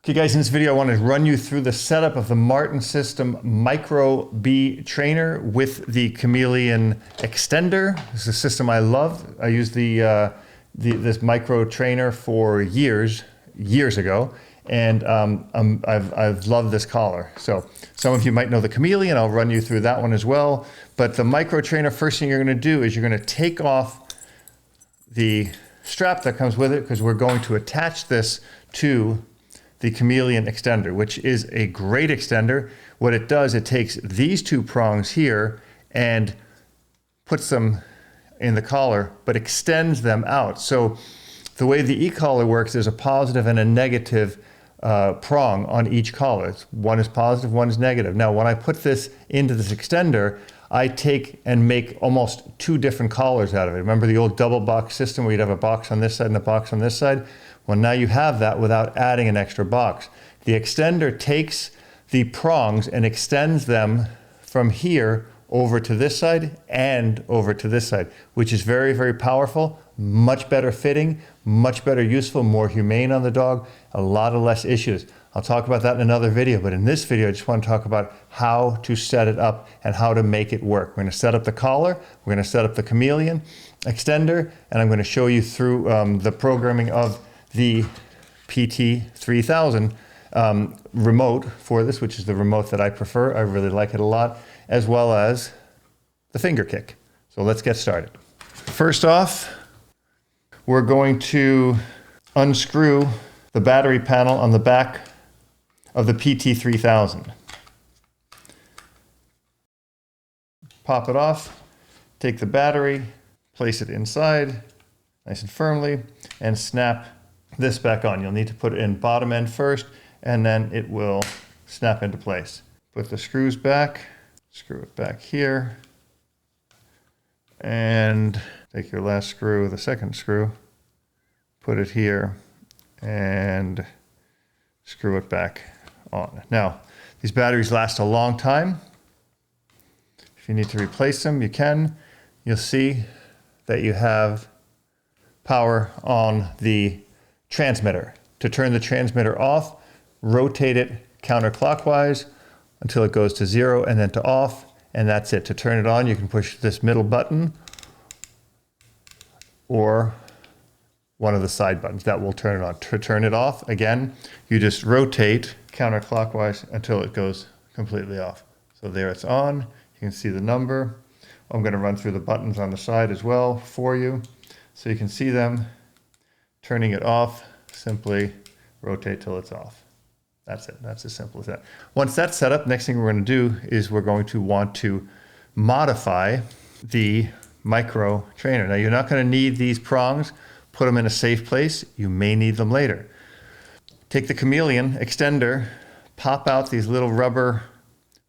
Okay guys, in this video I want to run you through the setup of the Martin System Micro B trainer with the Chameleon Extender. This is a system I love. I used this micro trainer for years ago, and I've loved this collar. So some of you might know the Chameleon. I'll run you through that one as well. But the micro trainer, first thing you're going to do is you're going to take off the strap that comes with it, because we're going to attach this to the Chameleon Extender, which is a great extender. What it does, it takes these two prongs here and puts them in the collar, but extends them out. So the way the Ecollar works, there's a positive and a negative prong on each collar. One is positive, one is negative. Now, when I put this into this extender, I take and make almost two different collars out of it. Remember the old double box system where you'd have a box on this side and a box on this side? Well, now you have that without adding an extra box. The extender takes the prongs and extends them from here over to this side and over to this side, which is very, very powerful, much better fitting, much better useful, more humane on the dog, a lot of less issues. I'll talk about that in another video, but in this video, I just want to talk about how to set it up and how to make it work. We're going to set up the collar, we're going to set up the Chameleon Extender, and I'm going to show you through the programming of the PT3000 remote for this, which is the remote that I prefer. I really like it a lot, as well as the finger kick. So let's get started. First off, we're going to unscrew the battery panel on the back of the PT3000. Pop it off, take the battery, place it inside nice and firmly, and snap this back on. You'll need to put it in bottom end first, and then it will snap into place. Put the screws back, screw it back here, and take your last screw, the second screw, put it here, and screw it back on. Now, these batteries last a long time. If you need to replace them, you can. You'll see that you have power on the transmitter. To turn the transmitter off, rotate it counterclockwise until it goes to 0 and then to off, and that's it. To turn it on, you can push this middle button or one of the side buttons. That will turn it on. To turn it off, again, you just rotate counterclockwise until it goes completely off. So there it's on. You can see the number. I'm going to run through the buttons on the side as well for you so you can see them. Turning it off, simply rotate till it's off. That's it. That's as simple as that. Once that's set up, next thing we're going to do is we're going to want to modify the micro trainer. Now, you're not going to need these prongs. Put them in a safe place. You may need them later. Take the Chameleon Extender, pop out these little rubber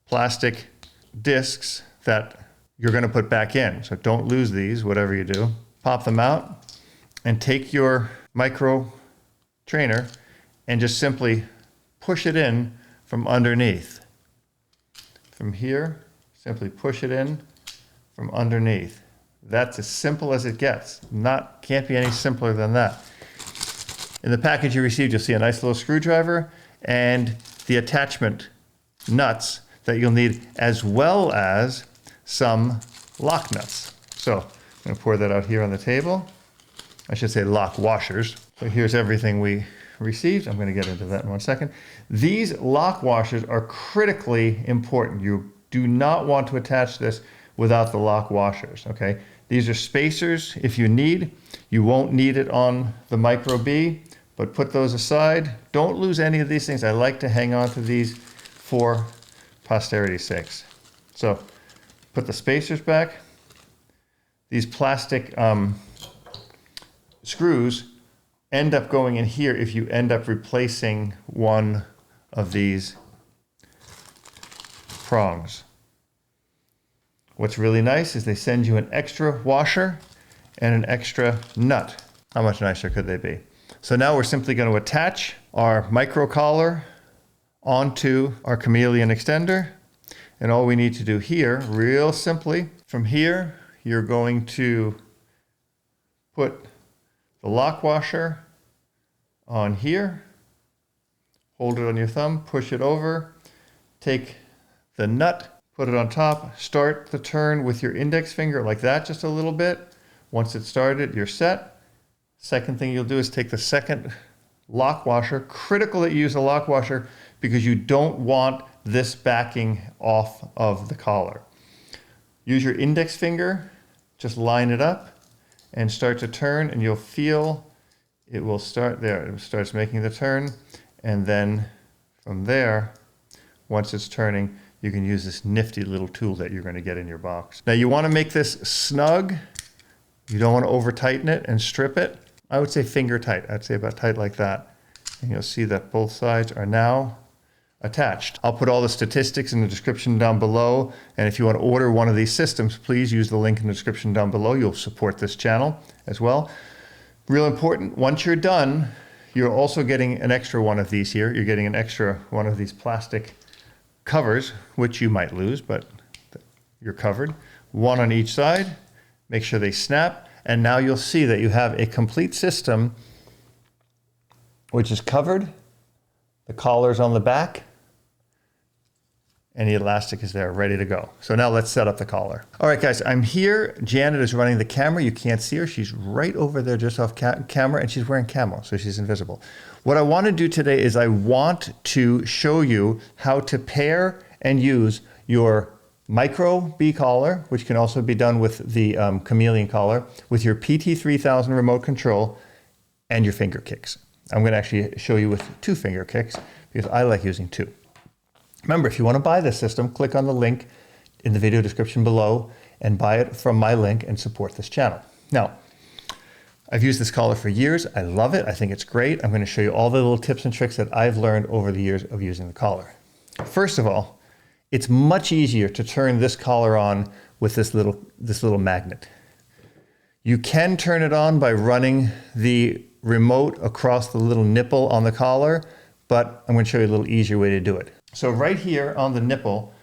plastic discs that you're going to put back in. So don't lose these, whatever you do. Pop them out and take your micro trainer and just simply push it in from underneath. From here, simply push it in from underneath. That's as simple as it gets. Can't be any simpler than that. In the package you received, you'll see a nice little screwdriver and the attachment nuts that you'll need, as well as some lock nuts. So I'm going to pour that out here on the table. I should say lock washers. So here's everything we received. I'm going to get into that in 1 second. These lock washers are critically important. You do not want to attach this without the lock washers, okay? These are spacers if you need. You won't need it on the Micro B, but put those aside. Don't lose any of these things. I like to hang on to these for posterity's sakes. So put the spacers back. These plastic screws end up going in here if you end up replacing one of these prongs. What's really nice is they send you an extra washer and an extra nut. How much nicer could they be? So now we're simply going to attach our micro collar onto our Chameleon Extender. And all we need to do here, real simply, from here, you're going to put the lock washer on here, hold it on your thumb, push it over, take the nut, put it on top, start the turn with your index finger like that, just a little bit. Once it's started, you're set. Second thing you'll do is take the second lock washer. Critical that you use a lock washer because you don't want this backing off of the collar. Use your index finger, just line it up and start to turn, and you'll feel it will start there. It starts making the turn, and then from there, once it's turning, you can use this nifty little tool that you're going to get in your box. Now you want to make this snug. You don't want to over tighten it and strip it. I would say finger tight. I'd say about tight like that. And you'll see that both sides are now attached. I'll put all the statistics in the description down below. And if you want to order one of these systems, please use the link in the description down below. You'll support this channel as well. Real important, once you're done, you're also getting an extra one of these here. You're getting an extra one of these plastic covers, which you might lose, but you're covered. One on each side. Make sure they snap. And now you'll see that you have a complete system which is covered. The collar's on the back, and the elastic is there, ready to go. So now let's set up the collar. All right, guys, I'm here. Janet is running the camera. You can't see her. She's right over there just off camera, and she's wearing camo, so she's invisible. What I want to do today is I want to show you how to pair and use your micro B collar, which can also be done with the Chameleon collar, with your PT3000 remote control and your finger kicks. I'm going to actually show you with 2 finger kicks because I like using 2. Remember, if you want to buy this system, click on the link in the video description below and buy it from my link and support this channel. Now, I've used this collar for years. I love it. I think it's great. I'm going to show you all the little tips and tricks that I've learned over the years of using the collar. First of all, it's much easier to turn this collar on with this little magnet. You can turn it on by running the remote across the little nipple on the collar, but I'm going to show you a little easier way to do it. So right here on the nipple,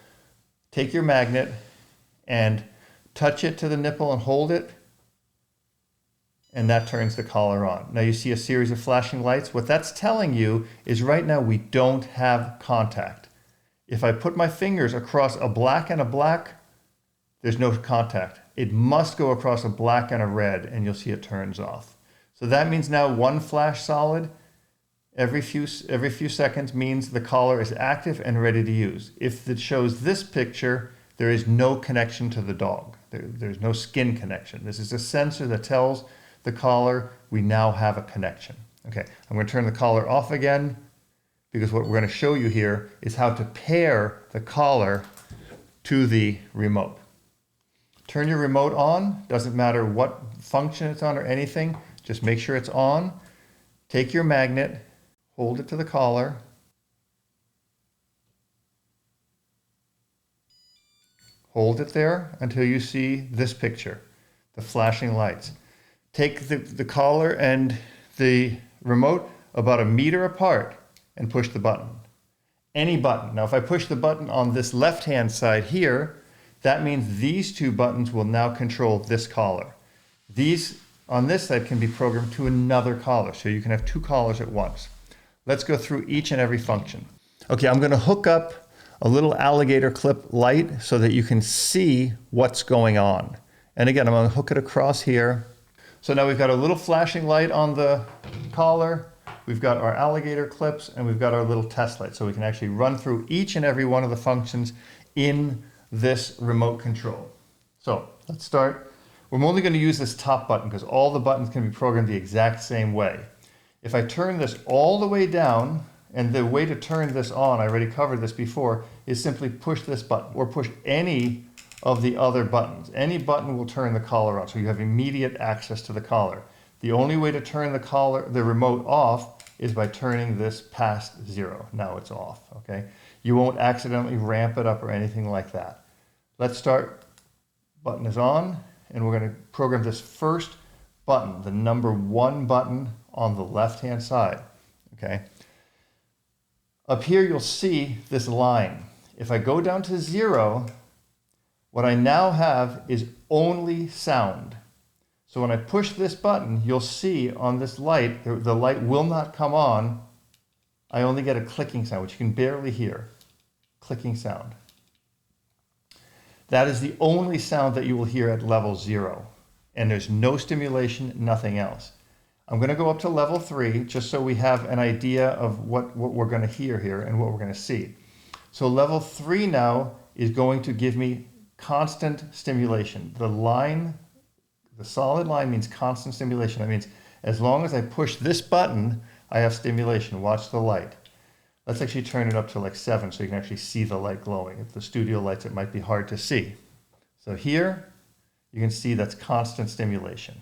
take your magnet and touch it to the nipple and hold it, and that turns the collar on. Now you see a series of flashing lights. What that's telling you is right now we don't have contact. If I put my fingers across a black and a black, there's no contact. It must go across a black and a red, and you'll see it turns off. So that means now one flash solid every few seconds means the collar is active and ready to use. If it shows this picture, there is no connection to the dog. There's no skin connection. This is a sensor that tells the collar we now have a connection. Okay, I'm going to turn the collar off again because what we're going to show you here is how to pair the collar to the remote. Turn your remote on, doesn't matter what function it's on or anything, just make sure it's on. Take your magnet, hold it to the collar. Hold it there until you see this picture, the flashing lights. Take the collar and the remote about 1 meter apart and push the button. Any button. Now if I push the button on this left-hand side here, that means these 2 buttons will now control this collar. These on this side can be programmed to another collar, so you can have 2 collars at once. Let's go through each and every function. Okay, I'm going to hook up a little alligator clip light so that you can see what's going on. And again, I'm going to hook it across here. So now we've got a little flashing light on the collar, we've got our alligator clips, and we've got our little test light, so we can actually run through each and every one of the functions in this remote control. So let's start. We're only going to use this top button because all the buttons can be programmed the exact same way. If I turn this all the way down, and the way to turn this on, I already covered this before, is simply push this button or push any of the other buttons. Any button will turn the collar on, so you have immediate access to the collar. The only way to turn the remote off is by turning this past 0. Now it's off, okay? You won't accidentally ramp it up or anything like that. Let's start. Button is on, and we're going to program this first button, the number 1 button on the left-hand side, okay? Up here, you'll see this line. If I go down to 0, what I now have is only sound. So when I push this button, you'll see on this light, the light will not come on I only get a clicking sound, which you can barely hear. Clicking sound. That is the only sound that you will hear at level 0. And there's no stimulation, nothing else. I'm going to go up to level 3 just so we have an idea of what we're going to hear here and what we're going to see. So level 3 now is going to give me constant stimulation. The solid line means constant stimulation. That means as long as I push this button, I have stimulation. Watch the light. Let's actually turn it up to like 7 so you can actually see the light glowing. If the studio lights, it might be hard to see. So here, you can see that's constant stimulation.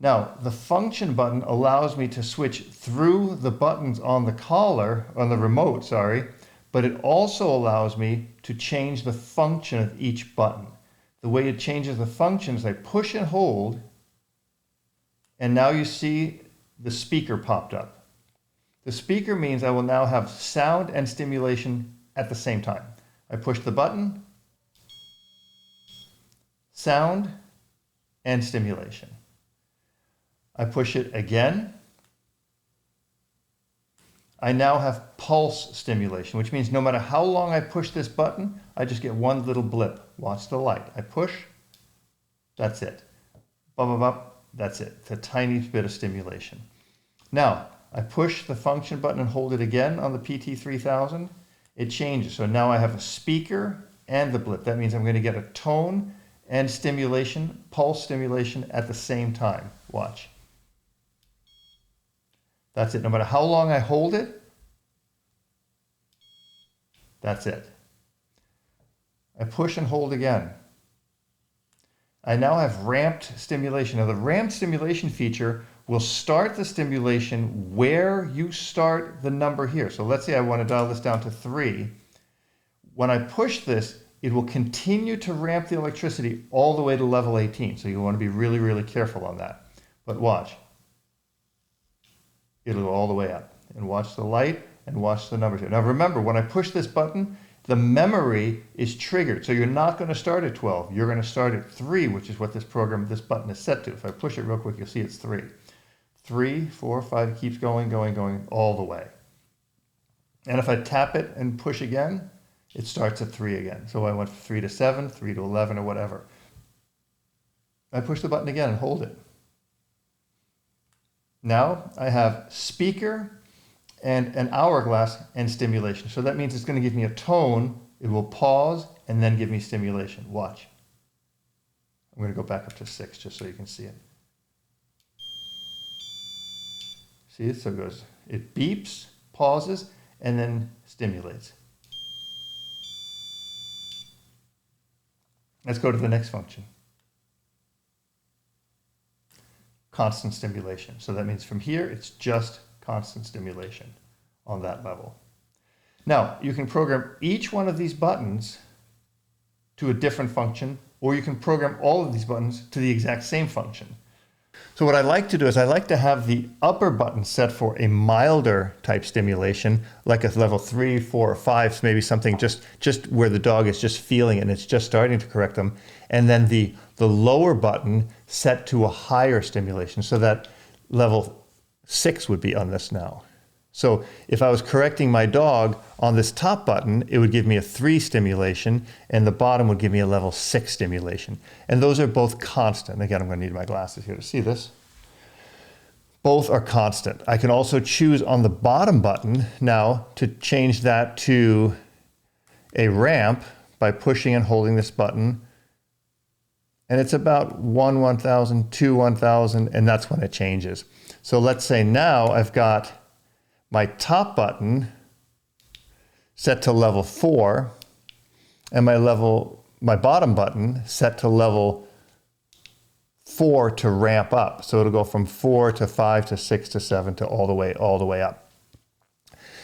Now, the function button allows me to switch through the buttons on the collar, on the remote, sorry, but it also allows me to change the function of each button. The way it changes the function is I push and hold, and now you see the speaker popped up. The speaker means I will now have sound and stimulation at the same time. I push the button, sound, and stimulation. I push it again. I now have pulse stimulation, which means no matter how long I push this button, I just get one little blip. Watch the light. I push, that's it. Bum, bum, bum, that's it. It's a tiny bit of stimulation. Now, I push the function button and hold it again on the PT3000. It changes. So now I have a speaker and the blip. That means I'm going to get a tone and stimulation, pulse stimulation at the same time. Watch. That's it. No matter how long I hold it, that's it. I push and hold again. I now have ramped stimulation. Now the ramped stimulation feature will start the stimulation where you start the number here. So let's say I want to dial this down to 3. When I push this, it will continue to ramp the electricity all the way to level 18. So you want to be really, really careful on that. But watch. It'll go all the way up. And watch the light and watch the numbers here. Now remember, when I push this button, the memory is triggered. So you're not going to start at 12. You're going to start at 3, which is what this button is set to. If I push it real quick, you'll see it's 3. 3, 4, 5, it keeps going all the way. And if I tap it and push again, it starts at 3 again. So I went from 3 to 7, 3 to 11, or whatever. I push the button again and hold it. Now I have speaker and an hourglass and stimulation. So that means it's going to give me a tone. It will pause and then give me stimulation. Watch. I'm going to go back up to 6 just so you can see it. See it? So it goes, it beeps, pauses, and then stimulates. Let's go to the next function. Constant stimulation. So that means from here, it's just constant stimulation on that level. Now, you can program each one of these buttons to a different function, or you can program all of these buttons to the exact same function. So what I like to do is I like to have the upper button set for a milder type stimulation, like a level 3, 4, or 5, so maybe something just where the dog is just feeling it and it's just starting to correct them. And then the lower button set to a higher stimulation, so that level 6 would be on this now. So if I was correcting my dog on this top button, it would give me a 3 stimulation, and the bottom would give me a level 6 stimulation. And those are both constant. Again, I'm going to need my glasses here to see this. Both are constant. I can also choose on the bottom button now to change that to a ramp by pushing and holding this button. And it's about 1, 1000, 2, 1000, and that's when it changes. So let's say now I've got my top button set to level 4 and my bottom button set to level 4 to ramp up. So it'll go from 4 to 5 to 6 to 7 to all the way up.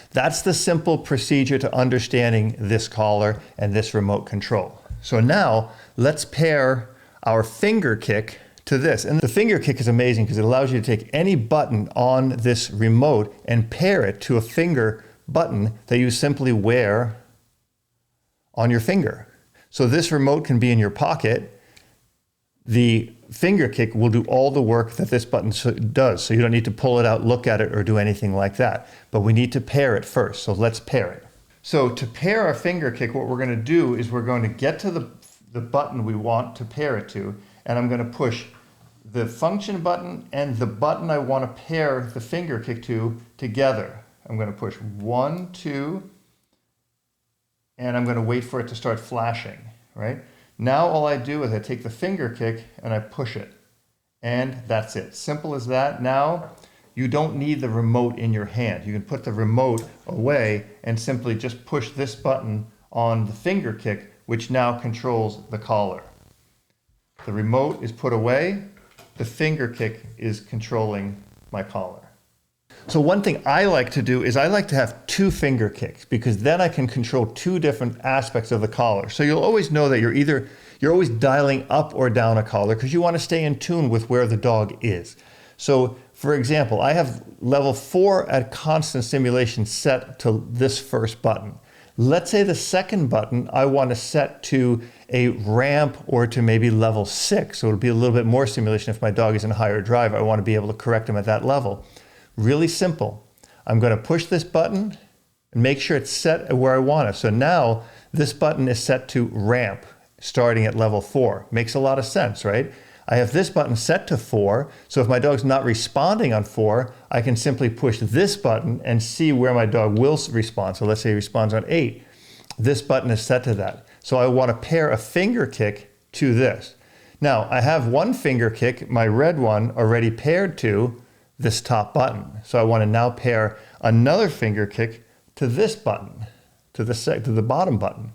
That's the simple procedure to understanding this collar and this remote control. So now let's pair our finger kick to this. And the finger kick is amazing because it allows you to take any button on this remote and pair it to a finger button that you simply wear on your finger. So this remote can be in your pocket. The finger kick will do all the work that this button does. So you don't need to pull it out, look at it, or do anything like that. But we need to pair it first. So let's pair it. So to pair our finger kick, what we're going to do is we're going to get to the button we want to pair it to, and I'm going to push the function button and the button I want to pair the finger kick to together. I'm going to push 1, 2, and I'm going to wait for it to start flashing, right? Now all I do is I take the finger kick and I push it, and that's it. Simple as that. Now you don't need the remote in your hand. You can put the remote away and simply just push this button on the finger kick, which now controls the collar. The remote is put away. The finger kick is controlling my collar. So one thing I like to do is I like to have 2 finger kicks, because then I can control 2 different aspects of the collar. So you'll always know that you're always dialing up or down a collar because you want to stay in tune with where the dog is. So for example, I have level 4 at constant stimulation set to this first button. Let's say the second button I want to set to a ramp or to maybe level 6. So it'll be a little bit more stimulation if my dog is in higher drive. I want to be able to correct him at that level. Really simple. I'm going to push this button and make sure it's set where I want it. So now this button is set to ramp starting at level 4. Makes a lot of sense, right? I have this button set to 4. So if my dog's not responding on 4, I can simply push this button and see where my dog will respond. So let's say he responds on 8. This button is set to that. So I want to pair a finger kick to this. Now I have one finger kick, my red one, already paired to this top button. So I want to now pair another finger kick to this button, to the bottom button.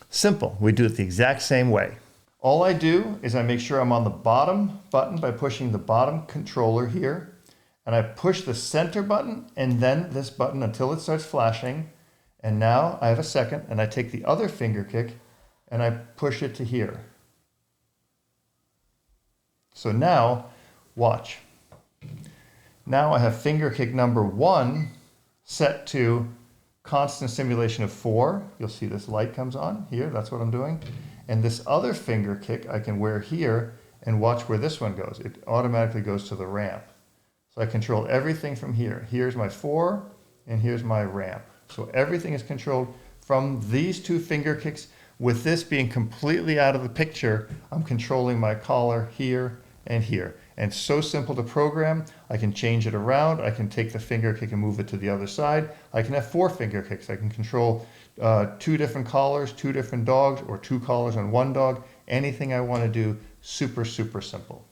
Simple. We do it the exact same way. All I do is I make sure I'm on the bottom button by pushing the bottom controller here, and I push the center button and then this button until it starts flashing. And now I have a second, and I take the other finger kick and I push it to here. So now, watch. Now I have finger kick number 1 set to constant stimulation of 4. You'll see this light comes on here. That's what I'm doing. And this other finger kick I can wear here, and watch where this one goes. It automatically goes to the ramp. So I control everything from here. Here's my 4 and here's my ramp. So everything is controlled from these 2 finger kicks. With this being completely out of the picture, I'm controlling my collar here and here. And so simple to program. I can change it around. I can take the finger kick and move it to the other side. I can have 4 finger kicks. I can control 2 different collars, 2 different dogs, or 2 collars on 1 dog. Anything I want to do, super, super simple.